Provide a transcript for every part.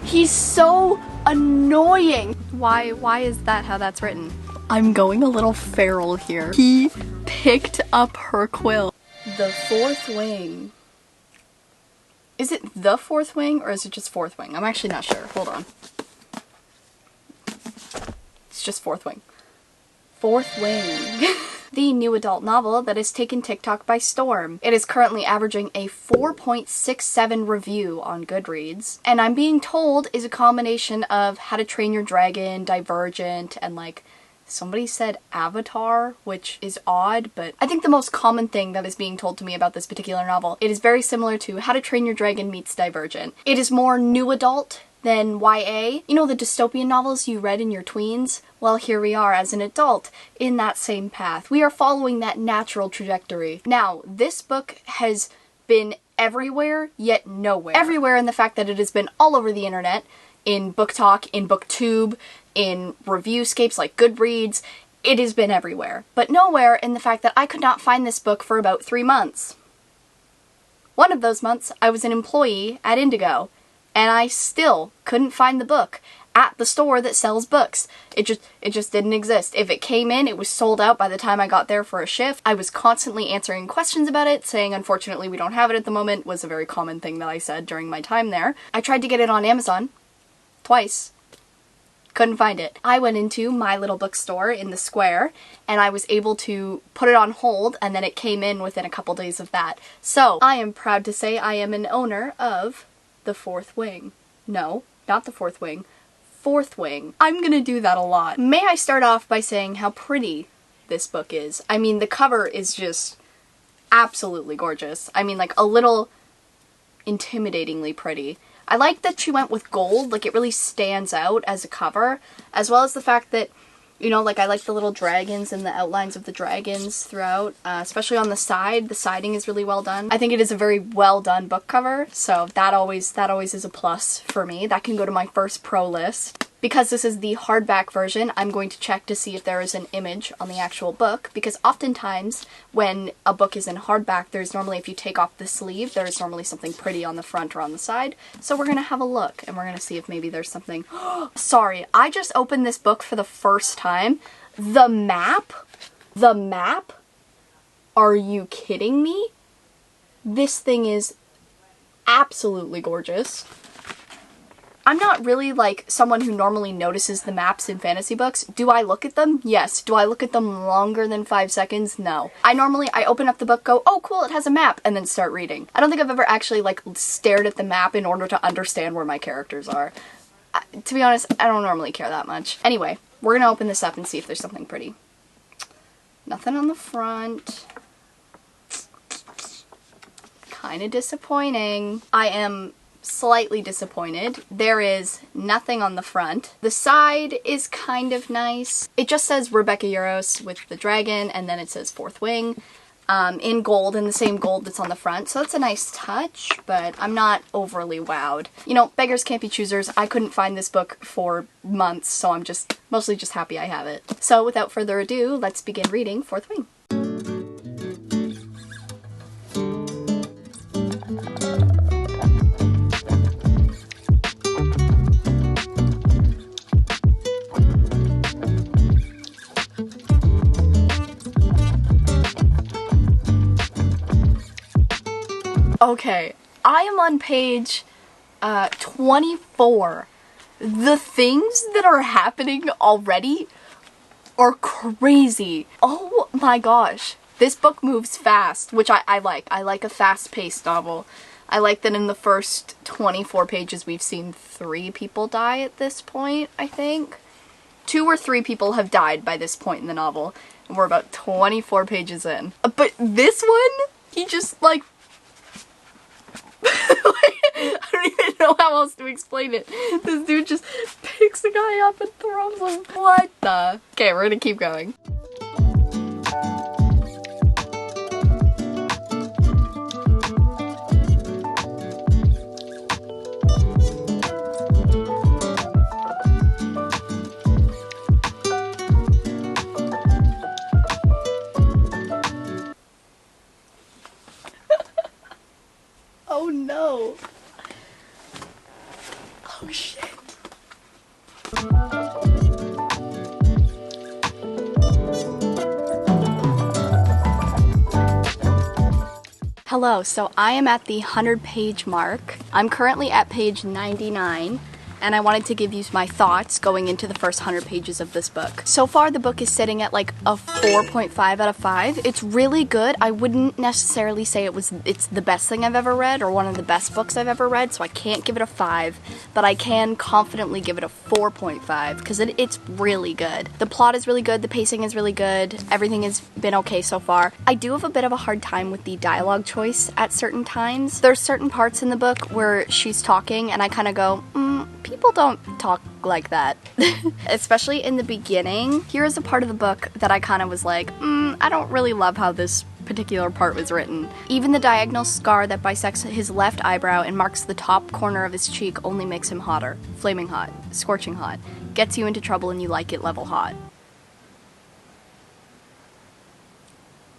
He's so annoying. Why is that how that's written? I'm going a little feral here. He picked up her quill. The fourth wing. Is it the fourth wing or is it just fourth wing? I'm actually not sure. Hold on. It's just fourth wing. Fourth wing. The new adult novel that has taken TikTok by storm. It is currently averaging a 4.67 review on Goodreads, and I'm being told is a combination of How to Train Your Dragon, Divergent, and like somebody said Avatar, which is odd, but I think the most common thing that is being told to me about this particular novel, it is very similar to How to Train Your Dragon meets Divergent. It is more new adult than YA. You know the dystopian novels you read in your tweens? Well, here we are as an adult in that same path. We are following that natural trajectory. Now, this book has been everywhere, yet nowhere. Everywhere in the fact that it has been all over the internet, in Booktok, in Booktube, in reviewscapes like Goodreads. It has been everywhere. But nowhere in the fact that I could not find this book for about 3 months. One of those months, I was an employee at Indigo, and I still couldn't find the book at the store that sells books. It just didn't exist. If it came in, it was sold out by the time I got there for a shift. I was constantly answering questions about it, saying unfortunately we don't have it at the moment was a very common thing that I said during my time there. I tried to get it on Amazon twice. Couldn't find it. I went into my little bookstore in the square and I was able to put it on hold, and then it came in within a couple days of that. So I am proud to say I am an owner of the fourth wing. No, not the fourth wing. Fourth wing. I'm gonna do that a lot. May I start off by saying how pretty this book is. I mean, the cover is just absolutely gorgeous. I mean, like a little intimidatingly pretty. I like that she went with gold, like it really stands out as a cover, as well as the fact that, you know, like I like the little dragons and the outlines of the dragons throughout, especially on the side. The siding is really well done. I think it is a very well done book cover, so that always is a plus for me. That can go to my first pro list. Because this is the hardback version, I'm going to check to see if there is an image on the actual book, because oftentimes when a book is in hardback, there's normally, if you take off the sleeve, there's normally something pretty on the front or on the side. So we're gonna have a look, and we're gonna see if maybe there's something. Sorry, I just opened this book for the first time. The map? The map? Are you kidding me? This thing is absolutely gorgeous. I'm not really like someone who normally notices the maps in fantasy books. Do I look at them? Yes. Do I look at them longer than 5 seconds? No. I open up the book, go, oh cool, it has a map, and then start reading. I don't think I've ever actually like stared at the map in order to understand where my characters are. To be honest, I don't normally care that much. Anyway, we're gonna open this up and see if there's something pretty. Nothing on the front. Kinda disappointing. I am slightly disappointed. There is nothing on the front. The side is kind of nice. It just says Rebecca Yarros with the dragon, and then it says fourth wing in gold, in the same gold that's on the front. So that's a nice touch, but I'm not overly wowed. You know, beggars can't be choosers. I couldn't find this book for months, so I'm just mostly just happy I have it. So without further ado, let's begin reading Fourth Wing. Okay, I am on page 24. The things that are happening already are crazy. Oh my gosh. This book moves fast, which I like. I like a fast-paced novel. I like that in the first 24 pages we've seen 3 people die at this point, I think. 2 or 3 people have died by this point in the novel, and we're about 24 pages in. But this one, he just like I don't even know how else to explain it. This dude just picks the guy up and throws him. What the? Okay, we're gonna keep going. Oh no. Oh shit. Hello, so I am at the 100-page mark. I'm currently at page 99, and I wanted to give you my thoughts going into the first 100 pages of this book. So far, the book is sitting at like a 4.5 out of 5. It's really good. I wouldn't necessarily say it's the best thing I've ever read or one of the best books I've ever read, so I can't give it a 5, but I can confidently give it a 4.5 because it's really good. The plot is really good, the pacing is really good, everything has been okay so far. I do have a bit of a hard time with the dialogue choice at certain times. There's certain parts in the book where she's talking and I kind of go, people don't talk like that. Especially in the beginning. Here is a part of the book that I kind of was like, I don't really love how this particular part was written. Even the diagonal scar that bisects his left eyebrow and marks the top corner of his cheek only makes him hotter. Flaming hot. Scorching hot. Gets you into trouble and you like it level hot.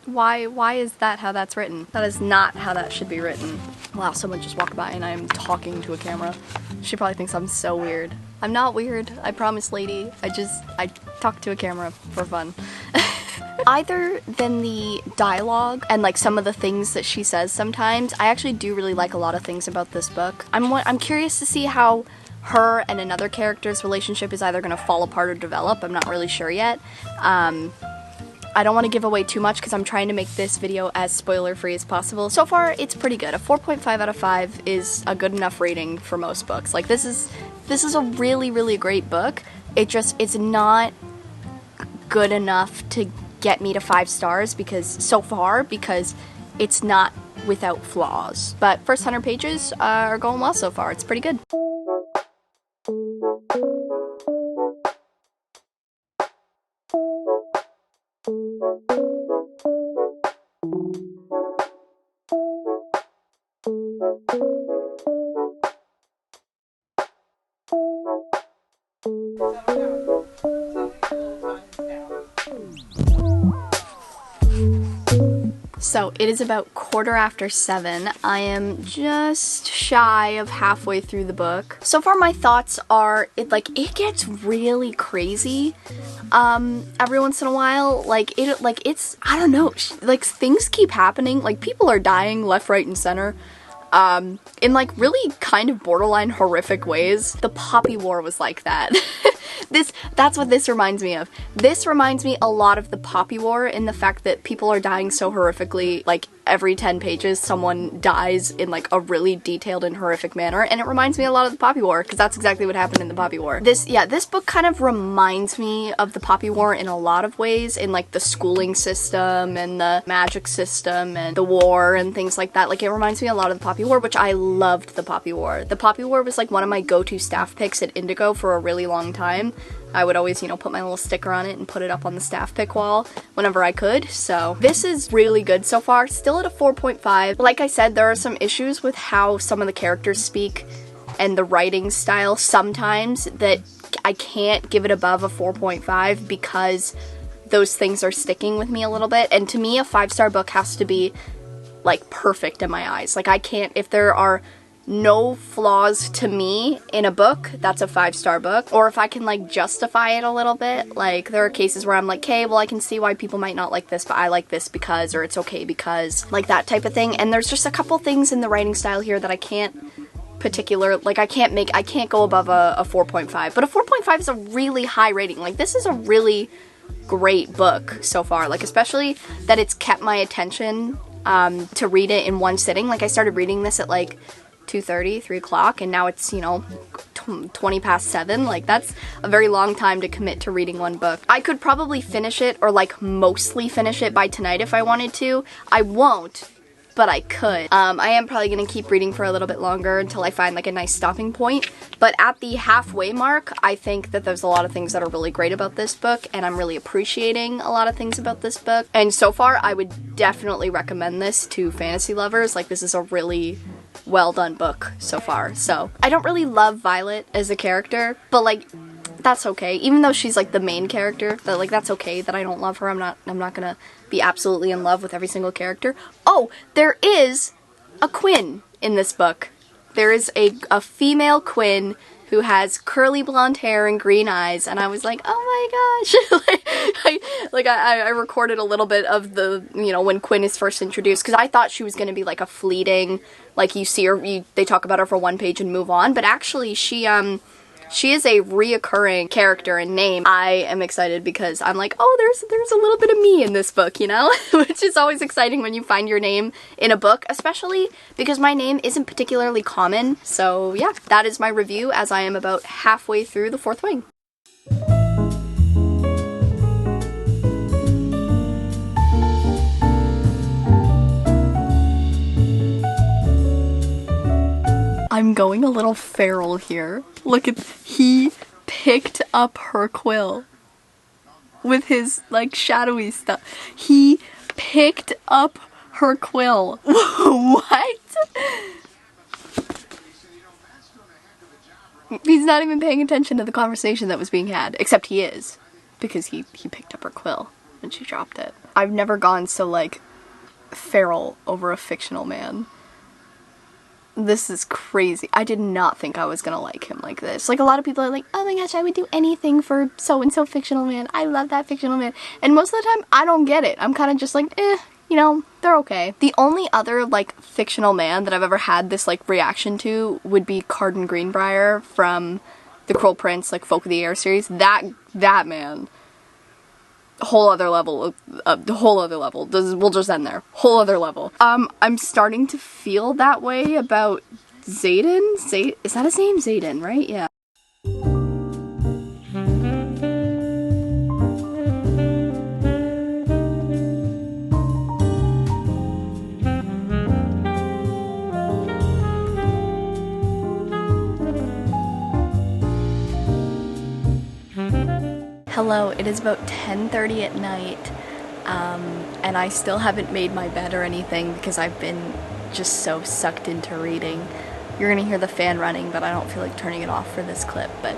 Why is that how that's written? That is not how that should be written. Wow, someone just walked by and I'm talking to a camera. She probably thinks I'm so weird. I'm not weird, I promise, lady. I talk to a camera for fun. Either than the dialogue and like some of the things that she says sometimes, I actually do really like a lot of things about this book. I'm curious to see how her and another character's relationship is either going to fall apart or develop. I'm not really sure yet. I don't want to give away too much because I'm trying to make this video as spoiler-free as possible. So far, it's pretty good. A 4.5 out of 5 is a good enough rating for most books. Like, this is a really, really great book. It's not good enough to get me to 5 stars because it's not without flaws. But first 100 pages are going well so far. It's pretty good. So it is about 7:15. I am just shy of halfway through the book. So far my thoughts are, it gets really crazy every once in a while. It's, I don't know, like things keep happening. Like people are dying left, right, and center. In like really kind of borderline horrific ways. The Poppy War was like that. That's what this reminds me of. This reminds me a lot of the Poppy War in the fact that people are dying so horrifically, like every 10 pages someone dies in like a really detailed and horrific manner, and it reminds me a lot of the Poppy War, because that's exactly what happened in the Poppy War. This book kind of reminds me of the Poppy War in a lot of ways, in like the schooling system and the magic system and the war and things like that. Like it reminds me a lot of the Poppy War, which I loved the Poppy War. The Poppy War was like one of my go-to staff picks at Indigo for a really long time. I would always, put my little sticker on it and put it up on the staff pick wall whenever I could. So this is really good so far. Still at a 4.5. Like I said, there are some issues with how some of the characters speak and the writing style sometimes that I can't give it above a 4.5 because those things are sticking with me a little bit. And to me, a 5-star book has to be like perfect in my eyes. Like I can't, if there are no flaws to me in a book, that's a 5-star book. Or if I can like justify it a little bit, like there are cases where I'm like, okay, well I can see why people might not like this, but I like this because, or it's okay because, like that type of thing. And there's just a couple things in the writing style here that I can't I can't go above a 4.5, but a 4.5 is a really high rating. Like this is a really great book so far, like especially that it's kept my attention to read it in one sitting. Like I started reading this at like 2:30, 3 o'clock, and now it's, 20 past 7. Like, that's a very long time to commit to reading one book. I could probably finish it, or like mostly finish it by tonight if I wanted to. I won't, but I could. I am probably gonna keep reading for a little bit longer until I find like a nice stopping point. But at the halfway mark, I think that there's a lot of things that are really great about this book, and I'm really appreciating a lot of things about this book. And so far, I would definitely recommend this to fantasy lovers. Like, this is a really well done book so far. So I don't really love Violet as a character, but like that's okay. Even though she's like the main character, but like that's okay that I don't love her. I'm not gonna be absolutely in love with every single character. Oh, there is a Quinn in this book. There is a female Quinn who has curly blonde hair and green eyes, and I was like, oh my gosh. I recorded a little bit of the, you know, when Quinn is first introduced, because I thought she was going to be like a fleeting, like you see her, they talk about her for one page and move on, but actually she is a reoccurring character and name. I am excited because I'm like, oh, there's a little bit of me in this book, you know? Which is always exciting when you find your name in a book, especially because my name isn't particularly common. So yeah, that is my review as I am about halfway through The Fourth Wing. I'm going a little feral here. Look at, he picked up her quill with his like shadowy stuff. He picked up her quill. What? He's not even paying attention to the conversation that was being had, except he is, because he picked up her quill when she dropped it. I've never gone so like feral over a fictional man. This is crazy. I did not think I was gonna like him like this. Like, a lot of people are like, oh my gosh, I would do anything for so-and-so fictional man. I love that fictional man. And most of the time, I don't get it. I'm kind of just like, you know, they're okay. The only other, like, fictional man that I've ever had this, like, reaction to would be Carden Greenbrier from The Cruel Prince, like, Folk of the Air series. That man. Whole other level, we'll just end there. Whole other level. I'm starting to feel that way about Xaden? Is that his name? Xaden, right? Yeah. Hello, it is about 10:30 at night, and I still haven't made my bed or anything because I've been just so sucked into reading. You're gonna hear the fan running, but I don't feel like turning it off for this clip, but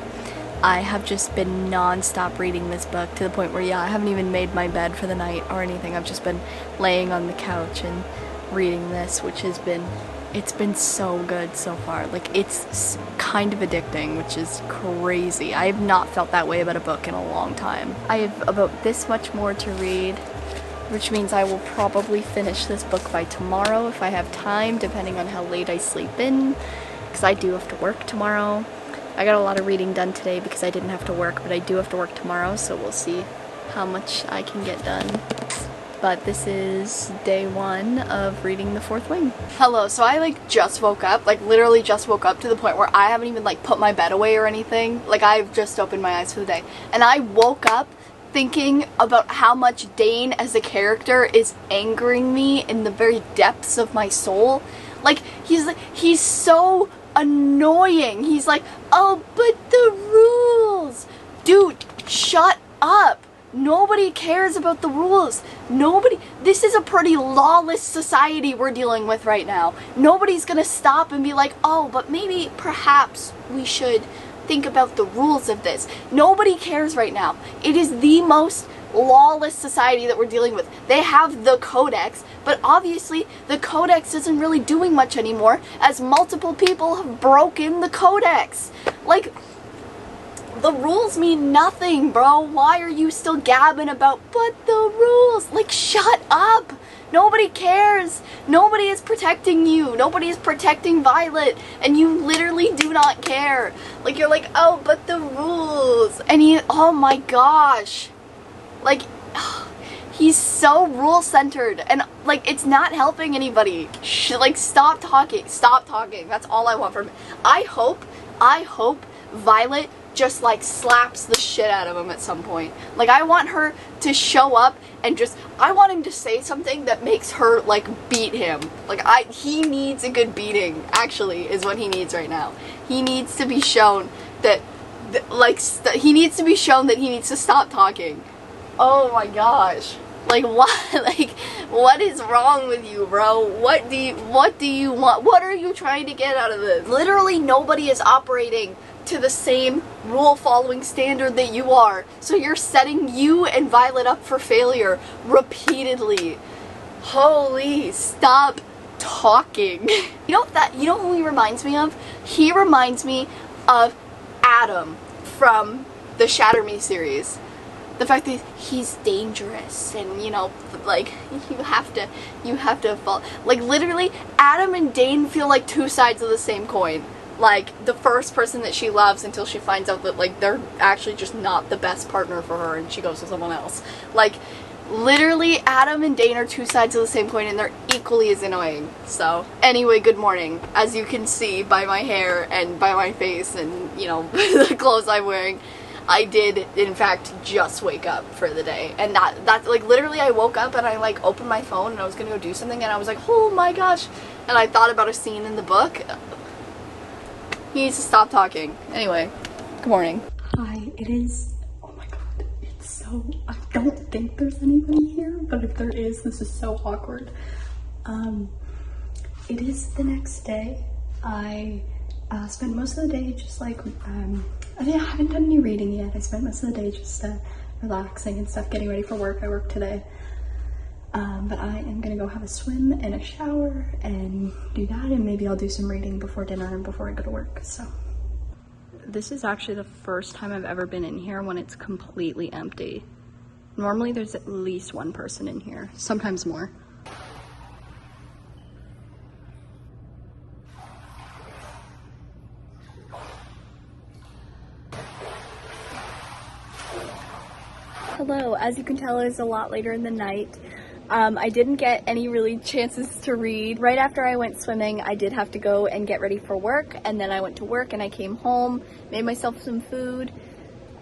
I have just been non-stop reading this book to the point where, yeah, I haven't even made my bed for the night or anything. I've just been laying on the couch and reading this, which has been, it's been so good so far. Like, it's kind of addicting, which is crazy. I have not felt that way about a book in a long time. I have about this much more to read, which means I will probably finish this book by tomorrow if I have time, depending on how late I sleep in, because I do have to work tomorrow. I got a lot of reading done today because I didn't have to work, but I do have to work tomorrow, so we'll see how much I can get done. But this is day one of reading The Fourth Wing. Hello, so I like just woke up, like literally just woke up to the point where I haven't even like put my bed away or anything. Like, I've just opened my eyes for the day. And I woke up thinking about how much Dane as a character is angering me in the very depths of my soul. Like, he's so annoying. He's like, oh, but the rules. Dude, shut up. Nobody cares about the rules. This is a pretty lawless society we're dealing with right now. Nobody's gonna stop and be like, oh, but maybe, perhaps, we should think about the rules of this. Nobody cares right now. It is the most lawless society that we're dealing with. They have the Codex, but obviously the Codex isn't really doing much anymore, as multiple people have broken the Codex. Like, the rules mean nothing, bro. Why are you still gabbing about, but the rules? Like, shut up. Nobody cares. Nobody is protecting you. Nobody is protecting Violet, and you literally do not care. Like, you're like, oh, but the rules. And oh my gosh. Like, he's so rule-centered, and, like, it's not helping anybody. Like, stop talking. Stop talking. That's all I want from him. I hope Violet just like slaps the shit out of him at some point. Like, I want her to show up and just, I want him to say something that makes her like beat him. Like, he needs a good beating, actually, is what he needs right now. He needs to be shown that, he needs to be shown that he needs to stop talking. Oh my gosh. Like, what? Like, what is wrong with you, bro? What do you want? What are you trying to get out of this? Literally nobody is operating to the same rule-following standard that you are. So you're setting you and Violet up for failure repeatedly. Holy, stop talking. You know who he reminds me of? He reminds me of Adam from the Shatter Me series. The fact that he's dangerous and, you know, like, you have to fall. Like, literally, Adam and Dane feel like two sides of the same coin. Like, the first person that she loves until she finds out that, like, they're actually just not the best partner for her and she goes with someone else. Like, literally, Adam and Dane are two sides of the same coin and they're equally as annoying. So, anyway, good morning. As you can see by my hair and by my face and, you know, the clothes I'm wearing, I did, in fact, just wake up for the day. And that's, like, literally I woke up and I, like, opened my phone and I was gonna go do something and I was like, oh my gosh. And I thought about a scene in the book. He needs to stop talking. Anyway, good morning. Hi, it is, oh my god, it's so, I don't think there's anybody here, but if there is, this is so awkward. It is the next day. I spent most of the day just like, I haven't done any reading yet. I spent most of the day just relaxing and stuff, getting ready for work. I work today. But I am gonna go have a swim and a shower and do that, and maybe I'll do some reading before dinner and before I go to work, so. This is actually the first time I've ever been in here when it's completely empty. Normally there's at least one person in here, sometimes more. Hello, as you can tell, it is a lot later in the night. I didn't get any really chances to read. Right after I went swimming, I did have to go and get ready for work, and then I went to work and I came home, made myself some food,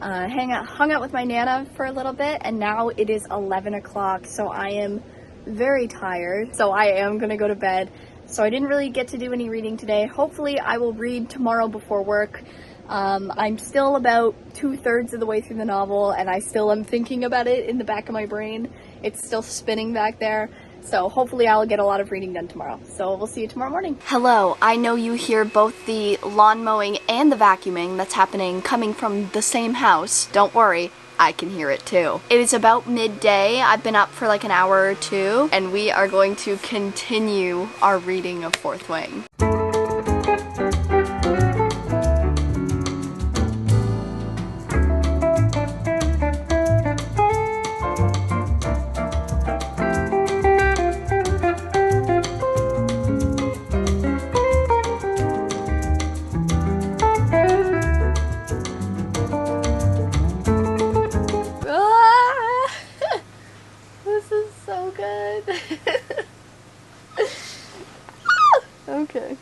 hung out with my Nana for a little bit, and now it is 11 o'clock, so I am very tired, so I am gonna go to bed. So I didn't really get to do any reading today. Hopefully I will read tomorrow before work. I'm still about 2/3 of the way through the novel and I still am thinking about it in the back of my brain. It's still spinning back there. So hopefully I'll get a lot of reading done tomorrow. So we'll see you tomorrow morning. Hello, I know you hear both the lawn mowing and the vacuuming that's happening coming from the same house. Don't worry, I can hear it too. It is about midday. I've been up for like an hour or two and we are going to continue our reading of Fourth Wing. Okay.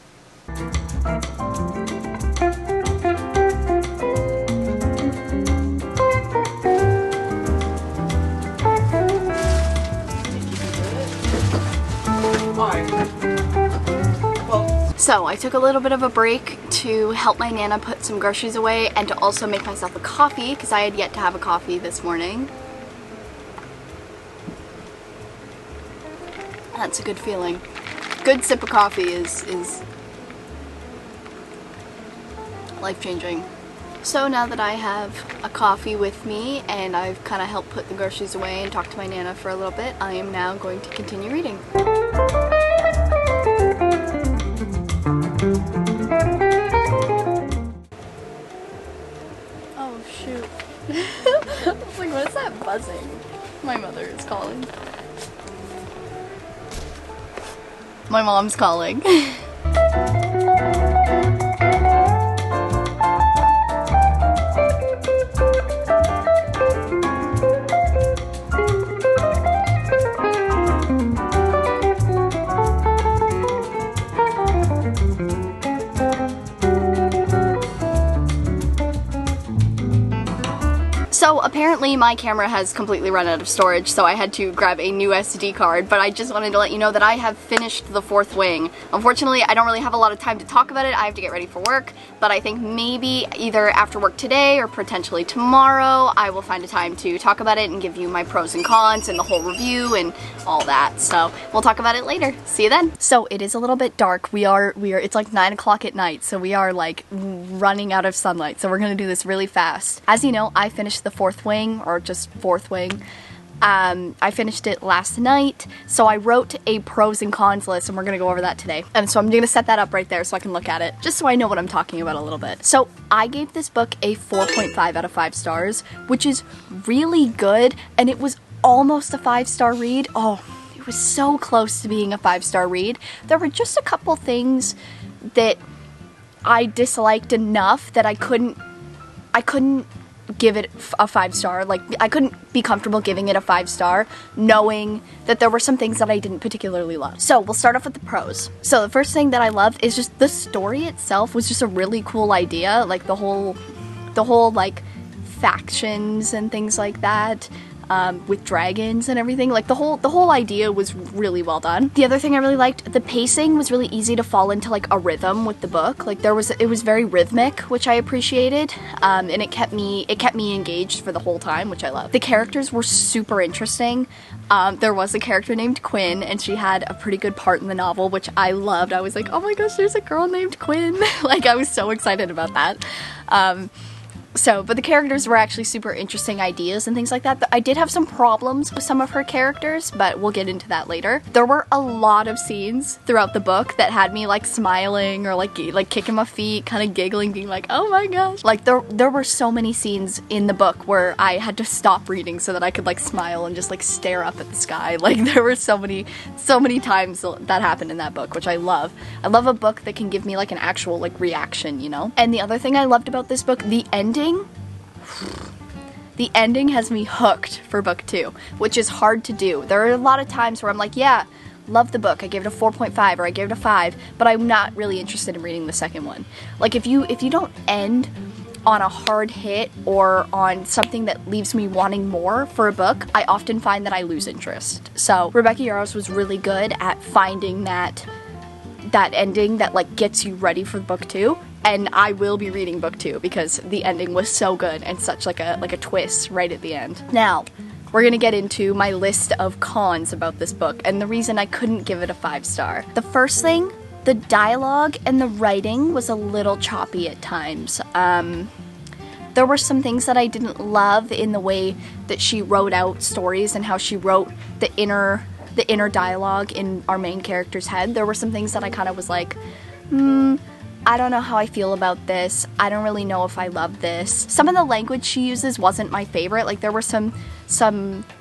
So I took a little bit of a break to help my Nana put some groceries away and to also make myself a coffee because I had yet to have a coffee this morning. That's a good feeling. Good sip of coffee is life-changing. So now that I have a coffee with me and I've kind of helped put the groceries away and talk to my Nana for a little bit, I am now going to continue reading. Oh shoot. I was like, what is that buzzing? My mother is calling. My mom's calling. So apparently my camera has completely run out of storage, so I had to grab a new SD card, but I just wanted to let you know that I have finished the Fourth Wing. Unfortunately, I don't really have a lot of time to talk about it. I have to get ready for work, but I think maybe either after work today or potentially tomorrow, I will find a time to talk about it and give you my pros and cons and the whole review and all that. So we'll talk about it later. See you then. So it is a little bit dark. It's like 9 o'clock at night, so we are like running out of sunlight. So we're gonna do this really fast. As you know, I finished the Fourth Wing, or just Fourth Wing, I finished it last night, so I wrote a pros and cons list, and we're gonna go over that today. And so I'm gonna set that up right there so I can look at it, just so I know what I'm talking about a little bit. So I gave this book a 4.5 out of 5 stars, which is really good, and it was almost a 5-star read. Oh, it was so close to being a 5-star read. There were just a couple things that I disliked enough that I couldn't give it a 5-star. Like, I couldn't be comfortable giving it a 5-star knowing that there were some things that I didn't particularly love. So we'll start off with the pros. So the first thing that I loved is just the story itself was just a really cool idea. Like the whole like factions and things like that. With dragons and everything. Like the whole idea was really well done. The other thing I really liked, the pacing was really easy to fall into like a rhythm with the book. Like it was very rhythmic, which I appreciated, and it kept me engaged for the whole time, which I love. The characters were super interesting. There was a character named Quinn, and she had a pretty good part in the novel, which I loved. I was like, oh my gosh, there's a girl named Quinn. Like, I was so excited about that. But the characters were actually super interesting ideas and things like that. I did have some problems with some of her characters, but we'll get into that later. There were a lot of scenes throughout the book that had me like smiling or like kicking my feet, kind of giggling, being like, oh my gosh. Like there were so many scenes in the book where I had to stop reading so that I could like smile and just like stare up at the sky. Like there were so many times that happened in that book, which I love. I love a book that can give me like an actual like reaction, you know? And the other thing I loved about this book, the ending has me hooked for book 2, which is hard to do. There are a lot of times where I'm like, yeah, love the book, I gave it a 4.5 or I gave it a 5, but I'm not really interested in reading the second one. Like if you don't end on a hard hit or on something that leaves me wanting more for a book, I often find that I lose interest. So Rebecca Yarros was really good at finding that ending that like gets you ready for book 2. And I will be reading book 2 because the ending was so good and such like a twist right at the end. Now, we're gonna get into my list of cons about this book and the reason I couldn't give it a 5-star. The first thing, the dialogue and the writing was a little choppy at times. There were some things that I didn't love in the way that she wrote out stories and how she wrote the inner dialogue in our main character's head. There were some things that I kind of was like, I don't know how I feel about this. I don't really know if I love this. Some of the language she uses wasn't my favorite. Like there were some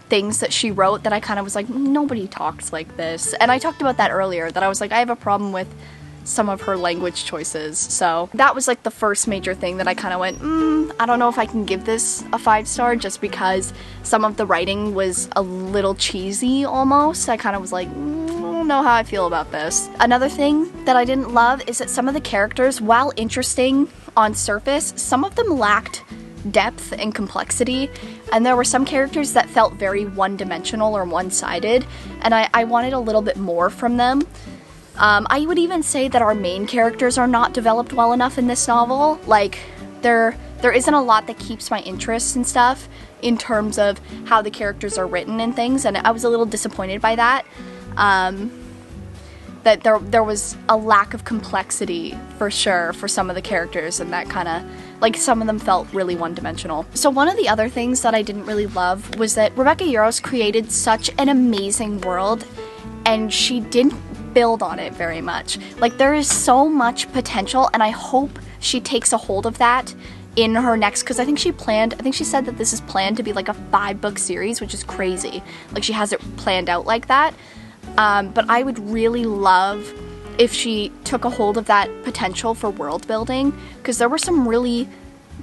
things that she wrote that I kind of was like, nobody talks like this. And I talked about that earlier, that I was like, I have a problem with some of her language choices. So that was like the first major thing that I kind of went, I don't know if I can give this a 5-star just because some of the writing was a little cheesy almost. I kind of was like, I don't know how I feel about this. Another thing that I didn't love is that some of the characters, while interesting on surface, some of them lacked depth and complexity, and there were some characters that felt very one-dimensional or one-sided, and I wanted a little bit more from them. I would even say that our main characters are not developed well enough in this novel. Like, there isn't a lot that keeps my interest and stuff in terms of how the characters are written and things, and I was a little disappointed by that. That there was a lack of complexity for sure for some of the characters, and that kind of, like, some of them felt really one-dimensional. So one of the other things that I didn't really love was that Rebecca Yarros created such an amazing world, and she didn't build on it very much. Like, there is so much potential, and I hope she takes a hold of that in her next, because I think she said that this is planned to be like a 5-book series, which is crazy. Like, she has it planned out like that. But I would really love if she took a hold of that potential for world building, because there were some really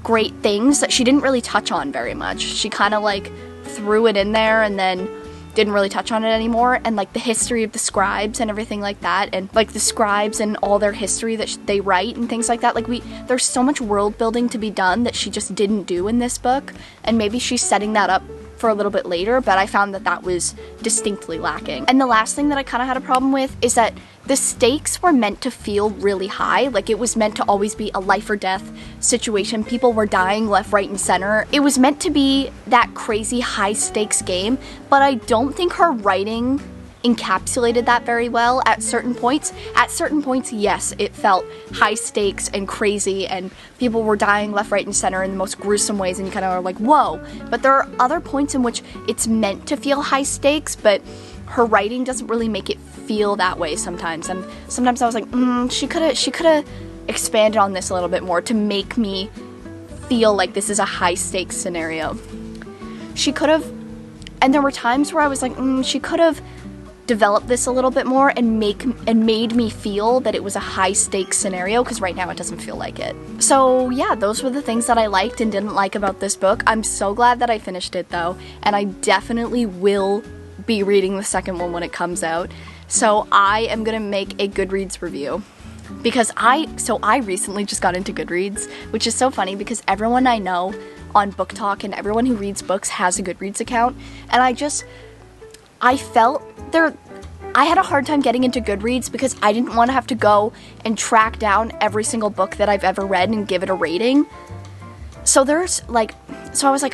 great things that she didn't really touch on very much. She kind of like threw it in there and then didn't really touch on it anymore, and like the history of the scribes and everything like that, and like the scribes and all their history that they write and things like that. Like, there's so much world building to be done that she just didn't do in this book, and maybe she's setting that up for a little bit later, but I found that was distinctly lacking. And the last thing that I kind of had a problem with is that the stakes were meant to feel really high. Like, it was meant to always be a life or death situation. People were dying left, right, and center. It was meant to be that crazy high stakes game, but I don't think her writing encapsulated that very well at certain points. At certain points, yes, it felt high stakes and crazy and people were dying left, right, and center in the most gruesome ways and you kind of are like, whoa. But there are other points in which it's meant to feel high stakes, but her writing doesn't really make it feel that way sometimes. And sometimes I was like, she could have expanded on this a little bit more to make me feel like this is a high stakes scenario. She could have, and there were times where I was like, she could have developed this a little bit more and made me feel that it was a high stakes scenario, because right now it doesn't feel like it. So yeah, those were the things that I liked and didn't like about this book. I'm so glad that I finished it though, and I definitely will be reading the second one when it comes out. So I am gonna make a Goodreads review. Because I recently just got into Goodreads, which is so funny because everyone I know on Booktok and everyone who reads books has a Goodreads account, and I felt I had a hard time getting into Goodreads because I didn't want to have to go and track down every single book that I've ever read and give it a rating. So I was like,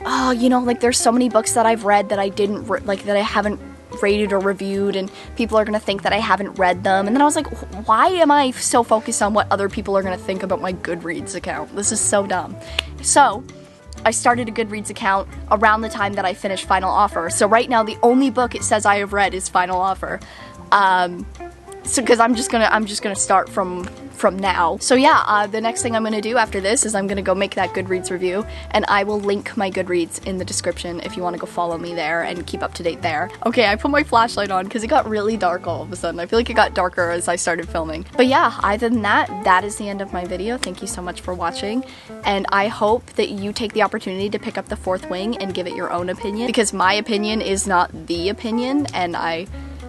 oh, you know, like there's so many books that I've read that that I haven't rated or reviewed, and people are gonna think that I haven't read them. And then I was like, why am I so focused on what other people are gonna think about my Goodreads account? This is so dumb. So I started a Goodreads account around the time that I finished Final Offer. So right now the only book it says I have read is Final Offer. So because I'm just gonna start from now. So yeah, the next thing I'm gonna do after this is I'm gonna go make that Goodreads review, and I will link my Goodreads in the description if you want to go follow me there and keep up to date there. Okay, I put my flashlight on because it got really dark all of a sudden. I feel like it got darker as I started filming. But yeah, other than that, that is the end of my video. Thank you so much for watching, and I hope that you take the opportunity to pick up The Fourth Wing and give it your own opinion, because my opinion is not the opinion, and I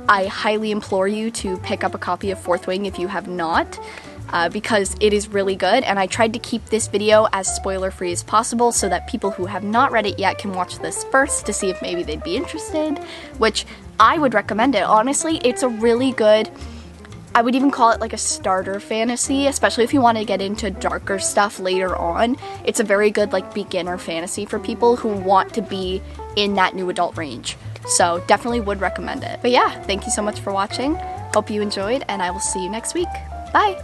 highly implore you to pick up a copy of Fourth Wing if you have not. Because it is really good, and I tried to keep this video as spoiler-free as possible so that people who have not read it yet can watch this first to see if maybe they'd be interested, which I would recommend it. Honestly, it's a really good, I would even call it like a starter fantasy, especially if you want to get into darker stuff later on. It's a very good like beginner fantasy for people who want to be in that new adult range. So definitely would recommend it. But yeah, thank you so much for watching. Hope you enjoyed, and I will see you next week. Bye!